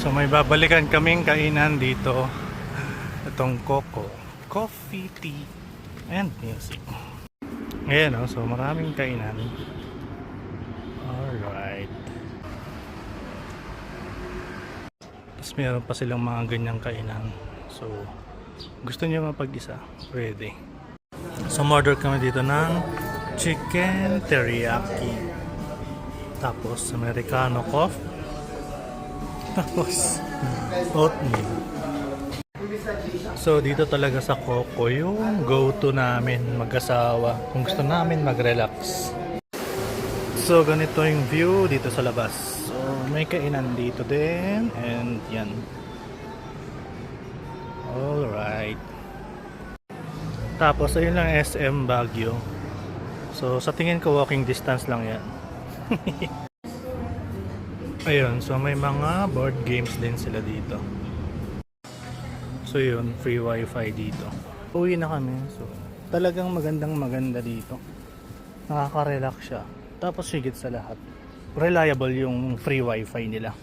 So may babalikan kaming kainan dito. Itong Coco Coffee, Tea, and Music. Ayan o, so maraming kainan. Alright. Tapos meron pa silang mga ganyang kainan. So gusto niyo mapag-isa, pwede. So order kami dito ng chicken teriyaki. Tapos Americano coffee. Tapos oatmeal. So dito talaga sa Coco yung go-to namin mag-asawa kung gusto namin mag-relax. So ganito yung view dito sa labas. So may kainan dito din and yan. Alright. Tapos ayun lang SM Baguio. So sa tingin ko walking distance lang yan. Ayun, so may mga board games din sila dito. So yun, free wifi dito. Uwi na kami. So talagang maganda dito. Nakaka-relax siya. Tapos higit sa lahat, reliable yung free wifi nila.